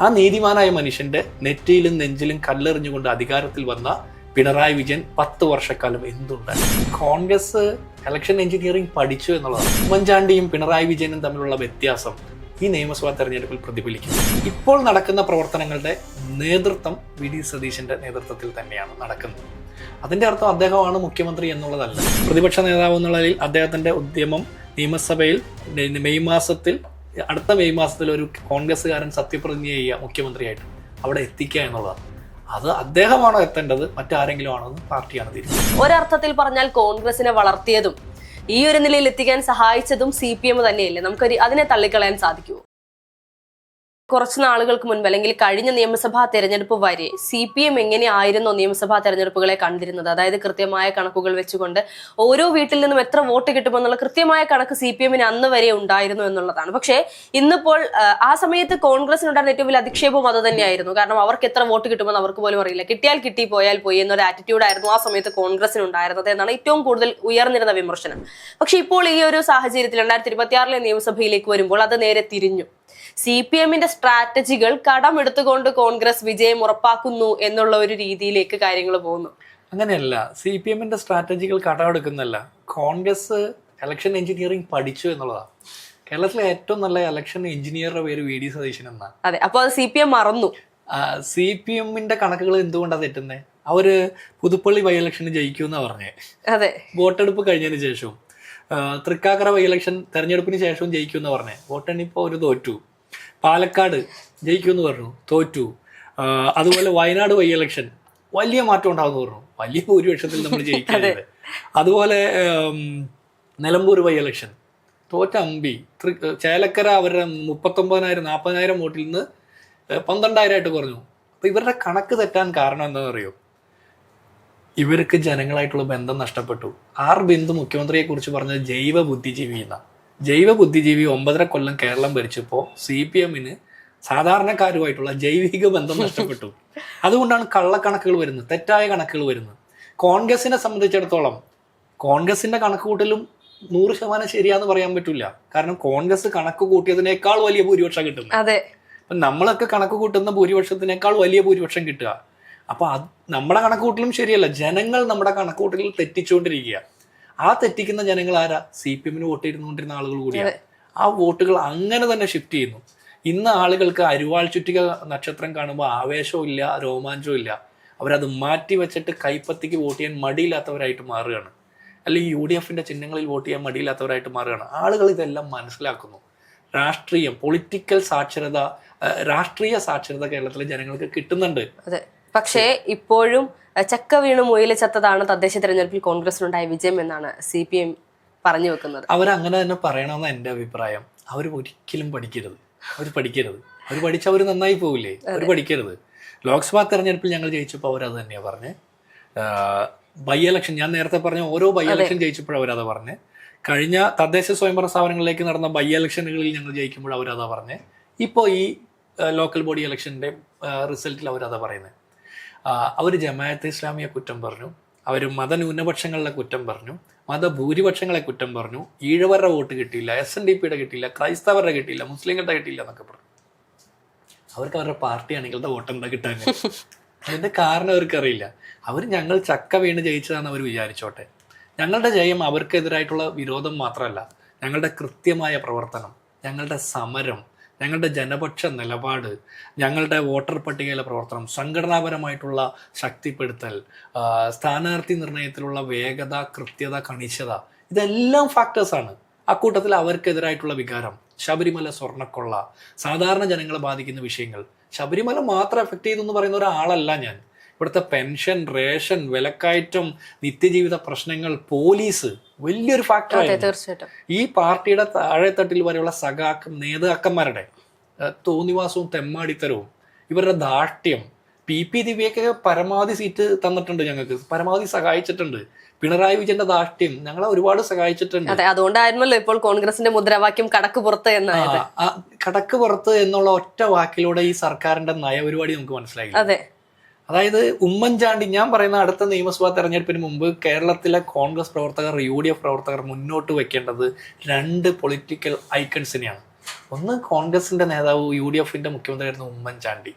ആ നീതിമാനായ മനുഷ്യന്റെ നെറ്റിയിലും നെഞ്ചിലും കല്ലെറിഞ്ഞുകൊണ്ട് അധികാരത്തിൽ വന്ന പിണറായി വിജയൻ 10 വർഷക്കാലം എന്തുണ്ടായി? കോൺഗ്രസ് ഇലക്ഷൻ എഞ്ചിനീയറിംഗ് പഠിച്ചു എന്നുള്ളതാണ്. ഉമ്മൻചാണ്ടിയും പിണറായി വിജയനും തമ്മിലുള്ള വ്യത്യാസം ഈ നിയമസഭാ തെരഞ്ഞെടുപ്പിൽ പ്രതിഫലിക്കും. ഇപ്പോൾ നടക്കുന്ന പ്രവർത്തനങ്ങളുടെ നേതൃത്വം വി ഡി സതീശന്റെ നേതൃത്വത്തിൽ തന്നെയാണ് നടക്കുന്നത്. അതിന്റെ അർത്ഥം അദ്ദേഹമാണ് മുഖ്യമന്ത്രി എന്നുള്ളതല്ല. പ്രതിപക്ഷ നേതാവ് എന്നുള്ളതിൽ അദ്ദേഹത്തിന്റെ ഉദ്യമം നിയമസഭയിൽ അടുത്ത മെയ് മാസത്തിൽ ഒരു കോൺഗ്രസ്സുകാരൻ സത്യപ്രതിജ്ഞ ചെയ്യുക മുഖ്യമന്ത്രിയായിട്ട് അവിടെ എത്തിക്കുക എന്നുള്ളതാണ്. അത് അദ്ദേഹമാണോ എത്തേണ്ടത്, മറ്റാരെങ്കിലും ആണോ എന്ന് പാർട്ടിയാണ് തീരുമാനം. ഒരർത്ഥത്തിൽ പറഞ്ഞാൽ കോൺഗ്രസിനെ വളർത്തിയതും ഈ ഒരു നിലയിൽ എത്തിക്കാൻ സഹായിച്ചതും CPM തന്നെയല്ലേ? നമുക്ക് അതിനെ തള്ളിക്കളയാൻ സാധിക്കുമോ? കുറച്ച് നാളുകൾക്ക് മുൻപ് അല്ലെങ്കിൽ കഴിഞ്ഞ നിയമസഭാ തെരഞ്ഞെടുപ്പ് വരെ CPM എങ്ങനെയായിരുന്നോ നിയമസഭാ തെരഞ്ഞെടുപ്പുകളെ കണ്ടിരുന്നത്? അതായത് കൃത്യമായ കണക്കുകൾ വെച്ചുകൊണ്ട് ഓരോ വീട്ടിൽ നിന്നും എത്ര വോട്ട് കിട്ടുമെന്നുള്ള കൃത്യമായ കണക്ക് CPM അന്ന് വരെ ഉണ്ടായിരുന്നു എന്നുള്ളതാണ്. പക്ഷേ ഇന്നിപ്പോൾ ആ സമയത്ത് കോൺഗ്രസിനുണ്ടായിരുന്ന ഏറ്റവും വലിയ അധിക്ഷേപവും അത് തന്നെയായിരുന്നു. കാരണം അവർക്ക് എത്ര വോട്ട് കിട്ടുമെന്ന് അവർക്ക് പോലും അറിയില്ല. കിട്ടിയാൽ കിട്ടി, പോയാൽ പോയി എന്നൊരു ആറ്റിറ്റ്യൂഡായിരുന്നു ആ സമയത്ത് കോൺഗ്രസിനുണ്ടായിരുന്നത് എന്നാണ് ഏറ്റവും കൂടുതൽ ഉയർന്നിരുന്ന വിമർശനം. പക്ഷെ ഇപ്പോൾ ഈ ഒരു സാഹചര്യത്തിൽ 2026 നിയമസഭയിലേക്ക് വരുമ്പോൾ അത് നേരെ തിരിഞ്ഞു. CPM സ്ട്രാറ്റജികൾ കടമെടുത്തുകൊണ്ട് കോൺഗ്രസ് വിജയം ഉറപ്പാക്കുന്നു എന്നുള്ള ഒരു രീതിയിലേക്ക് കാര്യങ്ങൾ പോകുന്നു. അങ്ങനെയല്ല, CPM സ്ട്രാറ്റജികൾ കടമെടുക്കുന്നല്ല. കോൺഗ്രസ് ഇലക്ഷൻ എഞ്ചിനീയറിംഗ് പഠിച്ചു എന്നുള്ളതാണ്. കേരളത്തിലെ ഏറ്റവും നല്ല ഇലക്ഷൻ എഞ്ചിനീയറുടെ പേര് വി ഡി സതീശൻ എന്നാണ്. അതെ, അപ്പൊ അത് CPM മറന്നു. CPM കണക്കുകൾ എന്തുകൊണ്ടാണ് തെറ്റുന്നത്? അവര് പുതുപ്പള്ളി ബൈ ഇലക്ഷന് ജയിക്കുമെന്നാ പറഞ്ഞേ. അതെ, വോട്ടെടുപ്പ് കഴിഞ്ഞതിന് ശേഷവും തൃക്കാക്കര ബൈ ഇലക്ഷൻ തെരഞ്ഞെടുപ്പിന് ശേഷവും ജയിക്കുമെന്ന് പറഞ്ഞേ. വോട്ടെണ്ണിപ്പോ ഒരു തോറ്റു. പാലക്കാട് ജയിക്കുമെന്ന് പറഞ്ഞു, തോറ്റു. അതുപോലെ വയനാട് ബൈ ഇലക്ഷൻ വലിയ മാറ്റം ഉണ്ടാവുമെന്ന് പറഞ്ഞു, വലിയ ഭൂരിപക്ഷത്തിൽ നമ്മൾ ജയിക്കുന്നത്. അതുപോലെ നിലമ്പൂർ ബൈ ഇലക്ഷൻ തോറ്റ അമ്പി. ചേലക്കര അവരുടെ 39,000-40,000 വോട്ടിൽ നിന്ന് 12,000 കുറഞ്ഞു. അപ്പൊ ഇവരുടെ കണക്ക് തെറ്റാൻ കാരണം എന്താണെന്ന് അറിയോ? ഇവർക്ക് ജനങ്ങളായിട്ടുള്ള ബന്ധം നഷ്ടപ്പെട്ടു. ബിന്ദു മുഖ്യമന്ത്രിയെ കുറിച്ച് പറഞ്ഞത് ജൈവ ബുദ്ധിജീവി എന്ന. ജൈവ ബുദ്ധിജീവി 9.5 കൊല്ലം കേരളം ഭരിച്ചപ്പോൾ CPM സാധാരണക്കാരുമായിട്ടുള്ള ജൈവിക ബന്ധം നഷ്ടപ്പെട്ടു. അതുകൊണ്ടാണ് കള്ളക്കണക്കുകൾ വരുന്നത്, തെറ്റായ കണക്കുകൾ വരുന്നത്. കോൺഗ്രസിനെ സംബന്ധിച്ചിടത്തോളം കോൺഗ്രസിന്റെ കണക്ക് കൂട്ടലും 100% ശരിയാന്ന് പറയാൻ പറ്റില്ല. കാരണം കോൺഗ്രസ് കണക്ക് കൂട്ടിയതിനേക്കാൾ വലിയ ഭൂരിപക്ഷം കിട്ടുന്നു. അപ്പൊ നമ്മളൊക്കെ കണക്ക് കൂട്ടുന്ന ഭൂരിപക്ഷത്തിനേക്കാൾ വലിയ ഭൂരിപക്ഷം കിട്ടുക. അപ്പൊ നമ്മുടെ കണക്കുകൂട്ടലും ശരിയല്ല, ജനങ്ങൾ നമ്മുടെ കണക്കുകൂട്ടലിൽ തെറ്റിച്ചുകൊണ്ടിരിക്കുക. ആ തെറ്റിക്കുന്ന ജനങ്ങൾ ആരാ? CPM വോട്ട് ചെയ്തുകൊണ്ടിരുന്ന ആളുകൾ കൂടിയാണ്. ആ വോട്ടുകൾ അങ്ങനെ തന്നെ ഷിഫ്റ്റ് ചെയ്യുന്നു. ഇന്ന് ആളുകൾക്ക് അരിവാൾ ചുറ്റിക നക്ഷത്രം കാണുമ്പോൾ ആവേശവും ഇല്ല, രോമാഞ്ചവും ഇല്ല. അവരത് മാറ്റി വെച്ചിട്ട് കൈപ്പത്തിക്ക് വോട്ട് ചെയ്യാൻ മടിയില്ലാത്തവരായിട്ട് മാറുകയാണ്. അല്ലെങ്കിൽ UDF ചിഹ്നങ്ങളിൽ വോട്ട് ചെയ്യാൻ മടിയില്ലാത്തവരായിട്ട് മാറുകയാണ്. ആളുകൾ ഇതെല്ലാം മനസ്സിലാക്കുന്നു. പൊളിറ്റിക്കൽ സാക്ഷരത, രാഷ്ട്രീയ സാക്ഷരത കേരളത്തിലെ ജനങ്ങൾക്ക് കിട്ടുന്നുണ്ട്. പക്ഷേ ഇപ്പോഴും ചക്ക വീണ് മുയില് ചത്തതാണ് തദ്ദേശ തെരഞ്ഞെടുപ്പിൽ കോൺഗ്രസിനുണ്ടായ വിജയം എന്നാണ് CPM പറഞ്ഞു വെക്കുന്നത്. അവരങ്ങനെ തന്നെ പറയണമെന്ന് എൻ്റെ അഭിപ്രായം. അവർ ഒരിക്കലും പഠിക്കരുത്. അവർ പഠിച്ചാൽ അവർ നന്നായി പോവില്ലേ? അവർ പഠിക്കരുത്. ലോക്സഭാ തെരഞ്ഞെടുപ്പിൽ ഞങ്ങൾ ജയിച്ചപ്പോൾ അവരത് തന്നെയാണ് പറഞ്ഞ്. ബൈ ഇലക്ഷൻ, ഞാൻ നേരത്തെ പറഞ്ഞ ഓരോ ബൈ ഇലക്ഷൻ ജയിച്ചപ്പോഴും അവരതാ പറഞ്ഞ്. കഴിഞ്ഞ തദ്ദേശ സ്വയംഭരണ സ്ഥാപനങ്ങളിലേക്ക് നടന്ന ബൈ ഇലക്ഷനുകളിൽ ഞങ്ങൾ ജയിക്കുമ്പോൾ അവരതാ പറഞ്ഞ്. ഇപ്പോൾ ഈ ലോക്കൽ ബോഡി ഇലക്ഷൻ്റെ റിസൾട്ടിൽ അവരതാ പറയുന്നത്. അവർ ജമാഅത്തെ ഇസ്ലാമിയെ കുറ്റം പറഞ്ഞു, അവർ മതന്യൂനപക്ഷങ്ങളെ കുറ്റം പറഞ്ഞു, മതഭൂരിപക്ഷങ്ങളെ കുറ്റം പറഞ്ഞു, ഈഴവരുടെ വോട്ട് കിട്ടിയില്ല, SNDP കിട്ടിയില്ല, ക്രൈസ്തവരുടെ കിട്ടിയില്ല, മുസ്ലിങ്ങളുടെ കിട്ടിയില്ല എന്നൊക്കെ പറഞ്ഞു. അവർക്ക് അവരുടെ പാർട്ടി അണികളുടെ വോട്ട് എന്താ കിട്ടാൻ? അതിന്റെ കാരണം അവർക്കറിയില്ല. ഞങ്ങൾ ചക്ക വീണ് ജയിച്ചതാണെന്ന് അവർ വിചാരിച്ചോട്ടെ. ഞങ്ങളുടെ ജയം അവർക്കെതിരായിട്ടുള്ള വിരോധം മാത്രമല്ല, ഞങ്ങളുടെ കൃത്യമായ പ്രവർത്തനം, ഞങ്ങളുടെ സമരം, ഞങ്ങളുടെ ജനപക്ഷ നിലപാട്, ഞങ്ങളുടെ വോട്ടർ പട്ടികയിലെ പ്രവർത്തനം, സംഘടനാപരമായിട്ടുള്ള ശക്തിപ്പെടുത്തൽ, സ്ഥാനാർത്ഥി നിർണയത്തിലുള്ള വേഗത, കൃത്യത, കണിശത, ഇതെല്ലാം ഫാക്ടേഴ്സാണ്. അക്കൂട്ടത്തിൽ അവർക്കെതിരായിട്ടുള്ള വികാരം, ശബരിമല സ്വർണ്ണക്കൊള്ള, സാധാരണ ജനങ്ങളെ ബാധിക്കുന്ന വിഷയങ്ങൾ. ശബരിമല മാത്രം എഫക്ട് ചെയ്തെന്ന് പറയുന്ന ഒരാളല്ല ഞാൻ. ഇവിടുത്തെ പെൻഷൻ, റേഷൻ, വിലക്കയറ്റം, നിത്യജീവിത പ്രശ്നങ്ങൾ, പോലീസ് വലിയൊരു ഫാക്ടറാണ്. ഈ പാർട്ടിയുടെ താഴെത്തട്ടിൽ വരെയുള്ള നേതാക്കന്മാരുടെ തോന്നിവാസവും തെമ്മാടിത്തരവും, ഇവരുടെ ദാഷ്ട്യം. PP ദിവ്യയൊക്കെ പരമാവധി സീറ്റ് തന്നിട്ടുണ്ട്, ഞങ്ങൾക്ക് പരമാവധി സഹായിച്ചിട്ടുണ്ട്. പിണറായി വിജയന്റെ ദാഷ്ട്യം ഞങ്ങളെ ഒരുപാട് സഹായിച്ചിട്ടുണ്ട്. അതുകൊണ്ടായിരുന്നല്ലോ ഇപ്പോൾ കോൺഗ്രസിന്റെ മുദ്രാവാക്യം കടക്ക് പുറത്ത് എന്നായത്. കടക്ക് പുറത്ത് എന്നുള്ള ഒറ്റ വാക്കിലൂടെ ഈ സർക്കാരിന്റെ നയപരിപാടി നമുക്ക് മനസ്സിലായി. അതായത് ഉമ്മൻചാണ്ടി, ഞാൻ പറയുന്ന അടുത്ത നിയമസഭാ തെരഞ്ഞെടുപ്പിന് മുമ്പ് കേരളത്തിലെ കോൺഗ്രസ് പ്രവർത്തകർ, UDF പ്രവർത്തകർ മുന്നോട്ട് വെക്കേണ്ടത് 2 പൊളിറ്റിക്കൽ ഐക്കൺസിനെയാണ്. ഒന്ന് കോൺഗ്രസിന്റെ നേതാവ് UDFന്റെ മുഖ്യമന്ത്രിയായിരുന്ന ഉമ്മൻചാണ്ടി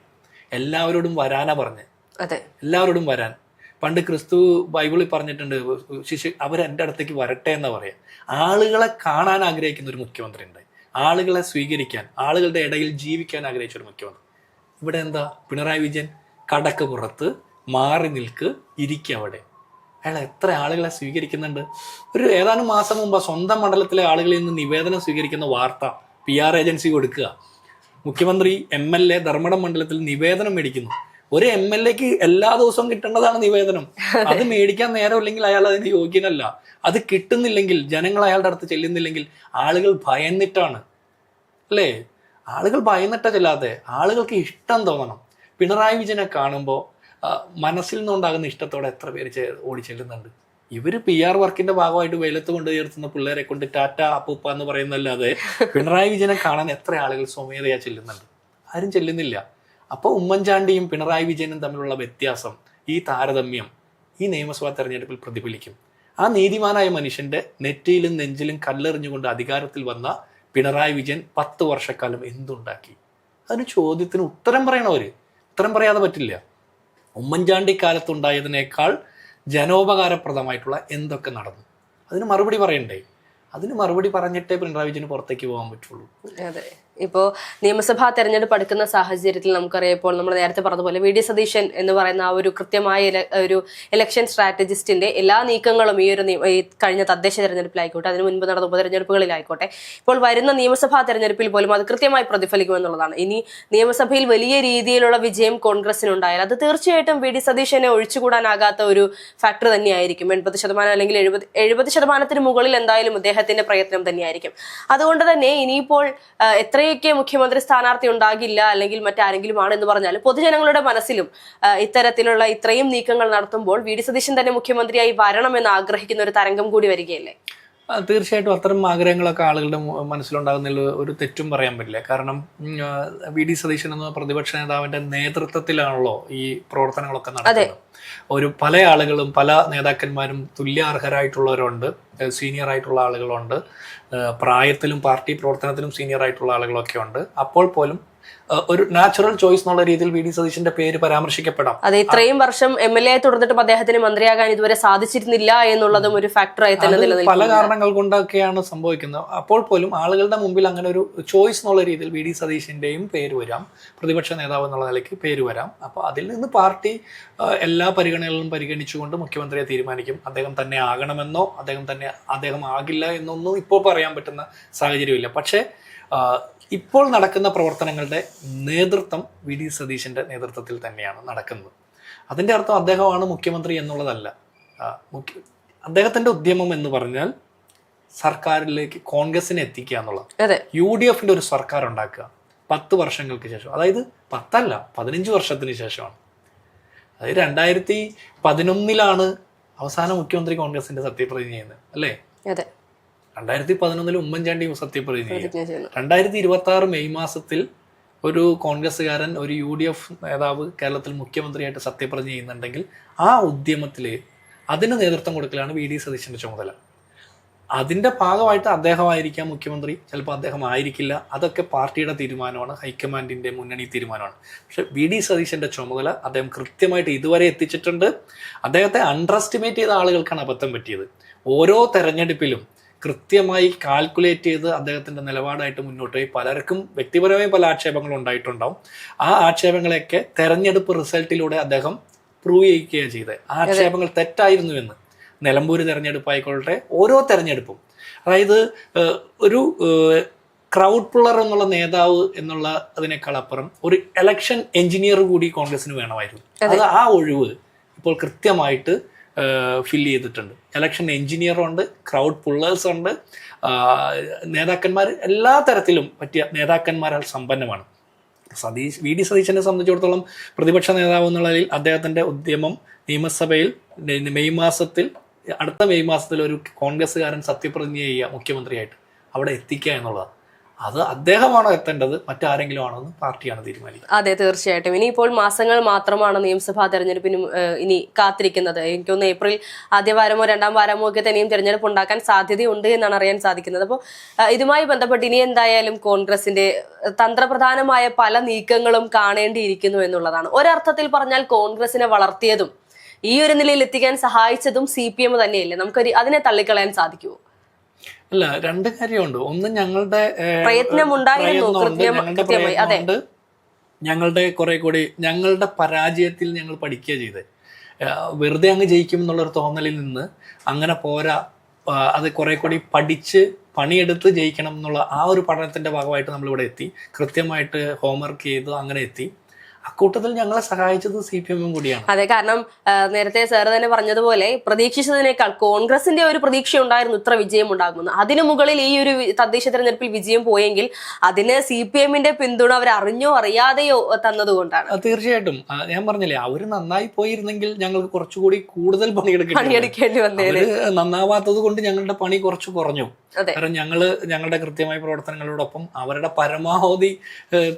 എല്ലാവരോടും വരാനാ പറഞ്ഞ്, അതെ, എല്ലാവരോടും വരാൻ. പണ്ട് ക്രിസ്തു ബൈബിളിൽ പറഞ്ഞിട്ടുണ്ട്, അവർ എൻ്റെ അടുത്തേക്ക് വരട്ടെ എന്നാ പറയാ. ആളുകളെ കാണാൻ ആഗ്രഹിക്കുന്ന ഒരു മുഖ്യമന്ത്രി ഉണ്ട്, ആളുകളെ സ്വീകരിക്കാൻ, ആളുകളുടെ ഇടയിൽ ജീവിക്കാൻ ആഗ്രഹിച്ച ഒരു മുഖ്യമന്ത്രി. ഇവിടെ എന്താ പിണറായി വിജയൻ കടക്ക് പുറത്ത് മാറി നിൽക്ക്, ഇരിക്കുക അവിടെ. അയാൾ എത്ര ആളുകളെ സ്വീകരിക്കുന്നുണ്ട്. ഒരു ഏതാനും മാസം മുമ്പ് സ്വന്തം മണ്ഡലത്തിലെ ആളുകളിൽ നിന്ന് നിവേദനം സ്വീകരിക്കുന്ന വാർത്ത PR ഏജൻസി കൊടുക്കുക. മുഖ്യമന്ത്രി MLA ധർമ്മടം മണ്ഡലത്തിൽ നിവേദനം മേടിക്കുന്നു. ഒരു MLAക്ക് എല്ലാ ദിവസവും കിട്ടേണ്ടതാണ് നിവേദനം. അത് മേടിക്കാൻ നേരമില്ലെങ്കിൽ അയാൾ അതിന് യോഗ്യനല്ല. അത് കിട്ടുന്നില്ലെങ്കിൽ, ജനങ്ങൾ അയാളുടെ അടുത്ത് ചെല്ലുന്നില്ലെങ്കിൽ ആളുകൾ ഭയന്നിട്ടാണ്, അല്ലേ? ആളുകൾ ഭയന്നിട്ടാ ചെല്ലാതെ, ആളുകൾക്ക് ഇഷ്ടം തോന്നണം. പിണറായി വിജയനെ കാണുമ്പോൾ മനസ്സിൽ നിന്നുണ്ടാകുന്ന ഇഷ്ടത്തോടെ എത്ര പേര് ഓടി ചെല്ലുന്നുണ്ട്. ഇവര് PR വർക്കിന്റെ ഭാഗമായിട്ട് വെയിലത്ത് കൊണ്ട് ചേർത്തുന്ന പിള്ളേരെ കൊണ്ട് ടാറ്റ അപ്പൂപ്പ എന്ന് പറയുന്നതല്ലാതെ പിണറായി വിജയനെ കാണാൻ എത്ര ആളുകൾ സ്വമേധയാ ചെല്ലുന്നുണ്ട്? ആരും ചെല്ലുന്നില്ല. അപ്പോൾ ഉമ്മൻചാണ്ടിയും പിണറായി വിജയനും തമ്മിലുള്ള വ്യത്യാസം, ഈ താരതമ്യം ഈ നിയമസഭാ തെരഞ്ഞെടുപ്പിൽ പ്രതിഫലിക്കും. ആ നീതിമാനായ മനുഷ്യന്റെ നെറ്റിയിലും നെഞ്ചിലും കല്ലെറിഞ്ഞുകൊണ്ട് അധികാരത്തിൽ വന്ന പിണറായി വിജയൻ 10 വർഷക്കാലം എന്തുണ്ടാക്കി? അതിന് ചോദ്യത്തിന് ഉത്തരം പറയണവര്. ഉത്തരം പറയാതെ പറ്റില്ല. ഉമ്മൻചാണ്ടി കാലത്തുണ്ടായതിനേക്കാൾ ജനോപകാരപ്രദമായിട്ടുള്ള എന്തൊക്കെ നടന്നു, അതിന് മറുപടി പറയണ്ടേ? അതിന് മറുപടി പറഞ്ഞിട്ടേ പിണറായി വിജയന് പുറത്തേക്ക് പോകാൻ പറ്റുള്ളൂ. അതെ, ഇപ്പോൾ നിയമസഭാ തെരഞ്ഞെടുപ്പ് അടുക്കുന്ന സാഹചര്യത്തിൽ നമുക്കറിയാം, ഇപ്പോൾ നമ്മൾ നേരത്തെ പറഞ്ഞതുപോലെ VD സതീശൻ എന്ന് പറയുന്ന ആ ഒരു കൃത്യമായ ഒരു ഇലക്ഷൻ സ്ട്രാറ്റജിസ്റ്റിന്റെ എല്ലാ നീക്കങ്ങളും ഈ കഴിഞ്ഞ തദ്ദേശ തെരഞ്ഞെടുപ്പിലായിക്കോട്ടെ, അതിന് മുൻപ് നടന്ന ഉപതെരഞ്ഞെടുപ്പുകളിലായിക്കോട്ടെ, ഇപ്പോൾ വരുന്ന നിയമസഭാ തെരഞ്ഞെടുപ്പിൽ പോലും അത് കൃത്യമായി പ്രതിഫലിക്കുമെന്നുള്ളതാണ്. ഇനി നിയമസഭയിൽ വലിയ രീതിയിലുള്ള വിജയം കോൺഗ്രസിനുണ്ടായാൽ അത് തീർച്ചയായിട്ടും VD സതീശനെ ഒഴിച്ചുകൂടാനാകാത്ത ഒരു ഫാക്ടർ തന്നെയായിരിക്കും. 80% അല്ലെങ്കിൽ 70% മുകളിൽ എന്തായാലും അദ്ദേഹത്തിന്റെ പ്രയത്നം തന്നെയായിരിക്കും. അതുകൊണ്ട് തന്നെ ഇനിയിപ്പോൾ എത്രയൊക്കെ മുഖ്യമന്ത്രി സ്ഥാനാർത്ഥി ഉണ്ടാകില്ല അല്ലെങ്കിൽ മറ്റാരെങ്കിലും ആണെന്ന് പറഞ്ഞാലും പൊതുജനങ്ങളുടെ മനസ്സിലും ഇത്തരത്തിലുള്ള ഇത്രയും നീക്കങ്ങൾ നടത്തുമ്പോൾ VD സതീശൻ തന്നെ മുഖ്യമന്ത്രിയായി വരണമെന്ന് ആഗ്രഹിക്കുന്ന ഒരു തരംഗം കൂടി വരികയല്ലേ? തീർച്ചയായിട്ടും അത്തരം ആഗ്രഹങ്ങളൊക്കെ ആളുകളുടെ മനസ്സിലുണ്ടാകുന്നതിൽ ഒരു തെറ്റും പറയാൻ പറ്റില്ല. കാരണം VD സതീശൻ എന്ന പ്രതിപക്ഷ നേതാവിന്റെ നേതൃത്വത്തിലാണല്ലോ ഈ പ്രവർത്തനങ്ങളൊക്കെ നടക്കുന്നത്. പല ആളുകളും, പല നേതാക്കന്മാരും തുല്യ അർഹരായിട്ടുള്ളവരുണ്ട്, സീനിയർ ആയിട്ടുള്ള ആളുകളുണ്ട്, പ്രായത്തിലും പാർട്ടി പ്രവർത്തനത്തിലും സീനിയർ ആയിട്ടുള്ള ആളുകളൊക്കെ ഉണ്ട്. അപ്പോൾ പോലും ഒരു നാച്ചുറൽ ചോയ്സ് എന്നുള്ള രീതിയിൽ VD സതീശന്റെ പേര് പരാമർശിക്കപ്പെടാം. അതെ, ഇത്രയും വർഷം MLA തുടർന്നിട്ടും അദ്ദേഹത്തിന് മന്ത്രിയാകാൻ ഇതുവരെ സാധിച്ചിരുന്നില്ല എന്നുള്ളതും ഒരു ഫാക്ടറായി തന്നെ നിലനിൽക്കുന്നു. പല കാരണങ്ങൾ കൊണ്ടൊക്കെയാണ് സംഭവിക്കുന്നത്. അപ്പോൾ പോലും ആളുകളുടെ മുമ്പിൽ അങ്ങനെ ഒരു ചോയ്സ് എന്നുള്ള രീതിയിൽ VD സതീശന്റെയും പേര് വരാം, പ്രതിപക്ഷ നേതാവ് എന്നുള്ള നിലയ്ക്ക് പേര് വരാം. അപ്പോൾ അതിൽ നിന്ന് പാർട്ടി എല്ലാ പരിഗണനകളും പരിഗണിച്ചുകൊണ്ട് മുഖ്യമന്ത്രിയെ തീരുമാനിക്കും. അദ്ദേഹം തന്നെ ആകണമെന്നോ അദ്ദേഹം ആകില്ല എന്നൊന്നും ഇപ്പോൾ പറയാൻ പറ്റുന്ന സാഹചര്യമില്ല. പക്ഷേ ഇപ്പോൾ നടക്കുന്ന പ്രവർത്തനങ്ങളുടെ നേതൃത്വം VD സതീശന്റെ നേതൃത്വത്തിൽ തന്നെയാണ് നടക്കുന്നത്. അതിൻ്റെ അർത്ഥം അദ്ദേഹമാണ് മുഖ്യമന്ത്രി എന്നുള്ളതല്ല. അദ്ദേഹത്തിന്റെ ഉദ്യമം എന്ന് പറഞ്ഞാൽ സർക്കാരിലേക്ക് കോൺഗ്രസിനെ എത്തിക്കുക എന്നുള്ളത്. UDFന്റെ ഒരു സർക്കാർ ഉണ്ടാക്കുക 10 വർഷങ്ങൾക്ക് ശേഷം, അതായത് 10 അല്ല 15 വർഷത്തിന് ശേഷമാണ്. അതായത് 2011 അവസാന മുഖ്യമന്ത്രി കോൺഗ്രസിന്റെ സത്യപ്രതിജ്ഞ ചെയ്യുന്നത്, അല്ലേ? 2011 ഉമ്മൻചാണ്ടി സത്യപ്രതിജ്ഞ ചെയ്തു. 2026 മെയ് മാസത്തിൽ ഒരു കോൺഗ്രസ്സുകാരൻ, ഒരു UDF നേതാവ് കേരളത്തിൽ മുഖ്യമന്ത്രിയായിട്ട് സത്യപ്രതിജ്ഞ ചെയ്യുന്നുണ്ടെങ്കിൽ ആ ഉദ്യമത്തിൽ അതിന് നേതൃത്വം കൊടുക്കലാണ് VD സതീശന്റെ ചുമതല. അതിന്റെ ഭാഗമായിട്ട് അദ്ദേഹമായിരിക്കാം മുഖ്യമന്ത്രി, ചിലപ്പോൾ അദ്ദേഹം ആയിരിക്കില്ല. അതൊക്കെ പാർട്ടിയുടെ തീരുമാനമാണ്, ഹൈക്കമാൻഡിന്റെ മുന്നണി തീരുമാനമാണ്. പക്ഷെ VD സതീശന്റെ ചുമതല അദ്ദേഹം കൃത്യമായിട്ട് ഇതുവരെ എത്തിച്ചിട്ടുണ്ട്. അദ്ദേഹത്തെ അണ്ടർ എസ്റ്റിമേറ്റ് ചെയ്ത ആളുകൾക്കാണ് അബദ്ധം പറ്റിയത്. ഓരോ തെരഞ്ഞെടുപ്പിലും കൃത്യമായി കാൽക്കുലേറ്റ് ചെയ്ത് അദ്ദേഹത്തിന്റെ നിലപാടായിട്ട് മുന്നോട്ട് പോയി പലർക്കും വ്യക്തിപരമായ പല ആക്ഷേപങ്ങളും ഉണ്ടായിട്ടുണ്ടാവും. ആ ആക്ഷേപങ്ങളെയൊക്കെ തെരഞ്ഞെടുപ്പ് റിസൾട്ടിലൂടെ അദ്ദേഹം പ്രൂവ് ചെയ്യുകയാണ് ചെയ്തത്. ആ ആക്ഷേപങ്ങൾ തെറ്റായിരുന്നു എന്ന്. നിലമ്പൂർ തെരഞ്ഞെടുപ്പ് ആയിക്കൊള്ളട്ടെ, ഓരോ തെരഞ്ഞെടുപ്പും, അതായത് ഒരു ക്രൗഡ് പുള്ളർ എന്നുള്ള നേതാവ് എന്നുള്ള അതിനേക്കാൾ അപ്പുറം ഒരു ഇലക്ഷൻ എഞ്ചിനീയർ കൂടി കോൺഗ്രസിന് വേണമായിരുന്നു. അത് ആ ഒഴിവ് ഇപ്പോൾ കൃത്യമായിട്ട് ഫില്ല് ചെയ്തിട്ടുണ്ട്. ഇലക്ഷൻ എഞ്ചിനീയറുണ്ട്, ക്രൗഡ് പുള്ളേഴ്സ് ഉണ്ട്, നേതാക്കന്മാർ എല്ലാ തരത്തിലും പറ്റിയ നേതാക്കന്മാരാൽ സമ്പന്നമാണ്. VD സതീശനെ സംബന്ധിച്ചിടത്തോളം പ്രതിപക്ഷ നേതാവ് എന്നുള്ളതിൽ അദ്ദേഹത്തിന്റെ ഉദ്യമം നിയമസഭയിൽ അടുത്ത മെയ് മാസത്തിൽ ഒരു കോൺഗ്രസ്സുകാരൻ സത്യപ്രതിജ്ഞ ചെയ്യുക മുഖ്യമന്ത്രിയായിട്ട് അവിടെ എത്തിക്കുക എന്നുള്ളതാണ്. അത് അദ്ദേഹമാണോ എത്തേണ്ടത്, മറ്റാരെങ്കിലും ആണോ എന്ന് പാർട്ടിയാണ് തീരുമാനിക്കുന്നത്. അതെ, തീർച്ചയായിട്ടും. ഇനിയിപ്പോൾ മാസങ്ങൾ മാത്രമാണ് നിയമസഭാ തെരഞ്ഞെടുപ്പിനും ഇനി കാത്തിരിക്കുന്നത്. എനിക്ക് തോന്നുന്നു ഏപ്രിൽ ആദ്യ വാരമോ രണ്ടാം വാരമോ ഒക്കെ തന്നെയും തെരഞ്ഞെടുപ്പ് ഉണ്ടാക്കാൻ സാധ്യതയുണ്ട് എന്നാണ് അറിയാൻ സാധിക്കുന്നത്. അപ്പോൾ ഇതുമായി ബന്ധപ്പെട്ട് ഇനി എന്തായാലും കോൺഗ്രസിന്റെ തന്ത്രപ്രധാനമായ പല നീക്കങ്ങളും കാണേണ്ടിയിരിക്കുന്നു എന്നുള്ളതാണ്. ഒരർത്ഥത്തിൽ പറഞ്ഞാൽ കോൺഗ്രസിനെ വളർത്തിയതും ഈ ഒരു നിലയിൽ എത്തിക്കാൻ സഹായിച്ചതും CPM തന്നെയല്ലേ? നമുക്കൊരു അതിനെ തള്ളിക്കളയാൻ സാധിക്കുമോ? അല്ല, രണ്ട് കാര്യമുണ്ട്. ഒന്ന്, ഞങ്ങളുടെ ഞങ്ങളുടെ കുറെ കൂടി ഞങ്ങളുടെ പരാജയത്തിൽ ഞങ്ങൾ പഠിക്കുക ചെയ്ത് വെറുതെ അങ്ങ് ജയിക്കും എന്നുള്ളൊരു തോന്നലിൽ നിന്ന് അങ്ങനെ പോരാ, അത് കുറെ കൂടി പഠിച്ച് പണിയെടുത്ത് ജയിക്കണം എന്നുള്ള ആ ഒരു പഠനത്തിന്റെ ഭാഗമായിട്ട് നമ്മളിവിടെ എത്തി, കൃത്യമായിട്ട് ഹോംവർക്ക് ചെയ്ത് അങ്ങനെ എത്തി. അക്കൂട്ടത്തിൽ ഞങ്ങളെ സഹായിച്ചത് CPM കൂടിയാണ്. അതെ, കാരണം നേരത്തെ സാർ തന്നെ പറഞ്ഞതുപോലെ പ്രതീക്ഷിച്ചതിനേക്കാൾ കോൺഗ്രസിന്റെ ഒരു പ്രതീക്ഷ ഉണ്ടായിരുന്നു ഇത്ര വിജയം ഉണ്ടാകുമെന്ന്. അതിനു മുകളിൽ ഈ ഒരു തദ്ദേശ തെരഞ്ഞെടുപ്പിൽ വിജയം പോയെങ്കിൽ അതിന് CPMന്റെ പിന്തുണ അവർ അറിഞ്ഞോ അറിയാതെയോ തന്നതുകൊണ്ടാണ്. തീർച്ചയായിട്ടും ഞാൻ പറഞ്ഞില്ലേ, അവര് നന്നായി പോയിരുന്നെങ്കിൽ ഞങ്ങൾക്ക് കുറച്ചുകൂടി കൂടുതൽ പണിയെടുക്കേണ്ടി വന്നേനെ. നന്നാവാത്തത് കൊണ്ട് ഞങ്ങളുടെ പണി കുറച്ച് കുറഞ്ഞു. കാരണം ഞങ്ങളുടെ കൃത്യമായ പ്രവർത്തനങ്ങളോടൊപ്പം അവരുടെ പരമാവധി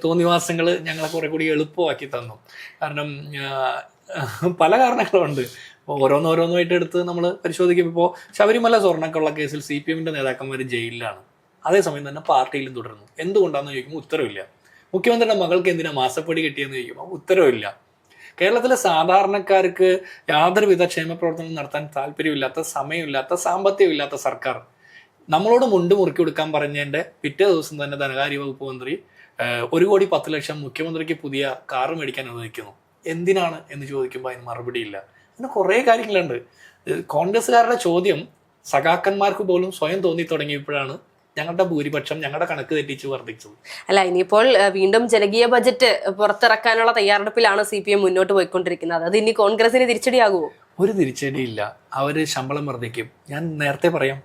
തോന്നിവാസങ്ങൾ ഞങ്ങളെ കുറെ കൂടി എളുപ്പമാക്കി തന്നു. കാരണം പല കാരണങ്ങളുണ്ട്. ഓരോന്നോരോന്നായിട്ട് എടുത്ത് നമ്മൾ പരിശോധിക്കുമ്പോൾ ഇപ്പോൾ ശബരിമല സ്വർണ്ണക്കുള്ള കേസിൽ CPMന്റെ നേതാക്കന്മാർ ജയിലിലാണ്, അതേസമയം തന്നെ പാർട്ടിയിലും തുടരുന്നു. എന്തുകൊണ്ടാണെന്ന് ചോദിക്കുമ്പോൾ ഉത്തരവില്ല. മുഖ്യമന്ത്രിയുടെ മകൾക്ക് എന്തിനാ മാസപ്പടി കിട്ടിയെന്ന് ചോദിക്കുമ്പോൾ ഉത്തരവില്ല. കേരളത്തിലെ സാധാരണക്കാർക്ക് യാതൊരുവിധ ക്ഷേമ പ്രവർത്തനം നടത്താൻ താല്പര്യമില്ലാത്ത, സമയമില്ലാത്ത, സാമ്പത്തികമില്ലാത്ത സർക്കാർ നമ്മളോട് മുണ്ട് മുറുക്കി കൊടുക്കാൻ പറഞ്ഞതിൻ്റെ പിറ്റേ ദിവസം തന്നെ ധനകാര്യ വകുപ്പ് മന്ത്രി 1,10,00,000 മുഖ്യമന്ത്രിക്ക് പുതിയ കാറ് മേടിക്കാൻ അനുവദിക്കുന്നു. എന്തിനാണ് എന്ന് ചോദിക്കുമ്പോൾ അതിന് മറുപടിയില്ല. അങ്ങനെ കുറേ കാര്യങ്ങളുണ്ട്. കോൺഗ്രസ്സുകാരുടെ ചോദ്യം സഖാക്കന്മാർക്ക് പോലും സ്വയം തോന്നി തുടങ്ങിയപ്പോഴാണ് ഞങ്ങളുടെ ഭൂരിപക്ഷം ഞങ്ങളുടെ കണക്ക് തെറ്റിച്ച് വർദ്ധിച്ചത്. അല്ല, ഇനിയിപ്പോൾ വീണ്ടും ജനകീയ ബജറ്റ് പുറത്തിറക്കാനുള്ള തയ്യാറെടുപ്പിലാണ് CPM മുന്നോട്ട് പോയിക്കൊണ്ടിരിക്കുന്നത്. അത് ഇനി കോൺഗ്രസിന് തിരിച്ചടിയാകുമോ? ഒരു തിരിച്ചടിയില്ല. അവര് ശമ്പളം വർദ്ധിക്കും. ഞാൻ നേരത്തെ പറയാം,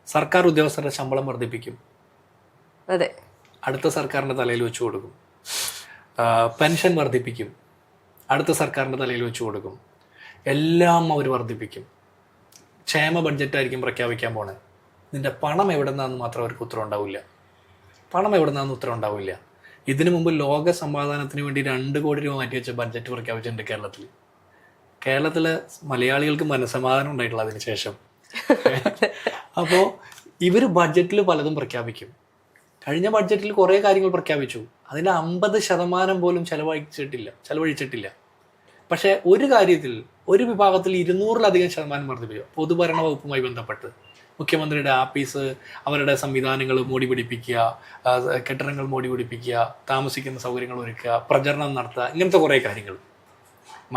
സർക്കാർ ഉദ്യോഗസ്ഥരുടെ ശമ്പളം വർദ്ധിപ്പിക്കും. അതെ, അടുത്ത സർക്കാരിന്റെ തലയിൽ വെച്ച് കൊടുക്കും. പെൻഷൻ വർദ്ധിപ്പിക്കും, അടുത്ത സർക്കാരിന്റെ തലയിൽ വെച്ച് കൊടുക്കും. എല്ലാം അവർ വർദ്ധിപ്പിക്കും. ക്ഷേമ ബഡ്ജറ്റായിരിക്കും പ്രഖ്യാപിക്കാൻ പോണേ. നിന്റെ പണം എവിടെ നിന്നാന്ന് മാത്രം അവർക്ക് ഉത്തരം ഉണ്ടാവില്ല. ഇതിനു മുമ്പ് ലോക സമാധാനത്തിന് വേണ്ടി 2 കോടി രൂപ മാറ്റിവെച്ച ബഡ്ജറ്റ് പ്രഖ്യാപിച്ചിട്ടുണ്ട് കേരളത്തിലെ മലയാളികൾക്ക് മനസ്സമാധാനം ഉണ്ടായിട്ടുള്ള അതിന് ശേഷം. അപ്പോൾ ഇവർ ബഡ്ജറ്റിൽ പലതും പ്രഖ്യാപിക്കും. കഴിഞ്ഞ ബഡ്ജറ്റിൽ കുറേ കാര്യങ്ങൾ പ്രഖ്യാപിച്ചു, അതിൻ്റെ 50% പോലും ചെലവഴിച്ചിട്ടില്ല. പക്ഷേ ഒരു കാര്യത്തിൽ, ഒരു വിഭാഗത്തിൽ 200-ലധികം ശതമാനം വർദ്ധിപ്പിച്ചു. പൊതുഭരണ വകുപ്പുമായി ബന്ധപ്പെട്ട് മുഖ്യമന്ത്രിയുടെ ആഫീസ്, അവരുടെ സംവിധാനങ്ങൾ മോടി പിടിപ്പിക്കുക, കെട്ടിടങ്ങൾ മോടി പിടിപ്പിക്കുക, താമസിക്കുന്ന സൗകര്യങ്ങൾ ഒരുക്കുക, പ്രചരണം നടത്തുക, ഇങ്ങനത്തെ കുറേ കാര്യങ്ങൾ.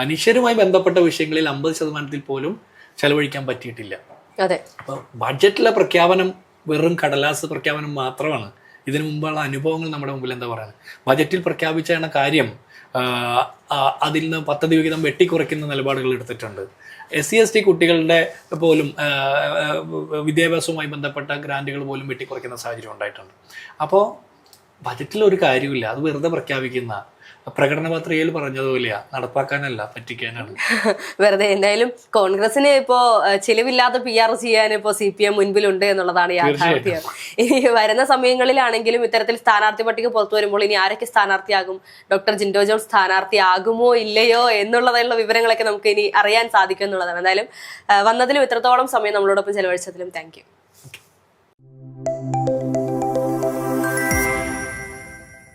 മനുഷ്യരുമായി ബന്ധപ്പെട്ട വിഷയങ്ങളിൽ 50% പോലും ചെലവഴിക്കാൻ പറ്റിയിട്ടില്ല. അതെ. അപ്പോൾ ബഡ്ജറ്റിലെ പ്രഖ്യാപനം വെറും കടലാസ് പ്രഖ്യാപനം മാത്രമാണ്. ഇതിനു മുമ്പുള്ള അനുഭവങ്ങൾ നമ്മുടെ മുമ്പിൽ എന്താ പറയുന്നത്? ബജറ്റിൽ പ്രഖ്യാപിച്ച കാര്യം അതിൽ നിന്ന് പദ്ധതി വിഹിതം വെട്ടിക്കുറയ്ക്കുന്ന നിലപാടുകൾ എടുത്തിട്ടുണ്ട്. SC/ST കുട്ടികളുടെ പോലും വിദ്യാഭ്യാസവുമായി ബന്ധപ്പെട്ട ഗ്രാൻറ്റുകൾ പോലും വെട്ടിക്കുറയ്ക്കുന്ന സാഹചര്യം ഉണ്ടായിട്ടുണ്ട്. അപ്പോൾ ബജറ്റിൽ ഒരു കാര്യമില്ല, അത് വെറുതെ പ്രഖ്യാപിക്കുന്ന പ്രകടന പത്രികയിൽ പറഞ്ഞതുപോലെയാ, നടപ്പാക്കാനല്ല, പറ്റിക്കാനാണ്. വെറുതെ. എന്തായാലും കോൺഗ്രസിന് ഇപ്പോ ചിലവില്ലാതെ PR ചെയ്യാൻ ഇപ്പോ CPM മുൻപിലുണ്ട് എന്നുള്ളതാണ് യാഥാർത്ഥ്യം. ഇനി വരുന്ന സമയങ്ങളിലാണെങ്കിലും ഇത്തരത്തിൽ സ്ഥാനാർത്ഥി പട്ടിക പുറത്തു വരുമ്പോൾ ഇനി ആരൊക്കെ സ്ഥാനാർത്ഥിയാകും, ഡോക്ടർ ജിൻഡോ ജോൺ സ്ഥാനാർത്ഥിയാകുമോ ഇല്ലയോ എന്നുള്ളതുള്ള വിവരങ്ങളൊക്കെ നമുക്ക് ഇനി അറിയാൻ സാധിക്കും എന്നുള്ളതാണ്. എന്തായാലും വന്നതിലും ഇത്രത്തോളം സമയം നമ്മളോടൊപ്പം ചെലവഴിച്ചതിലും താങ്ക് യു.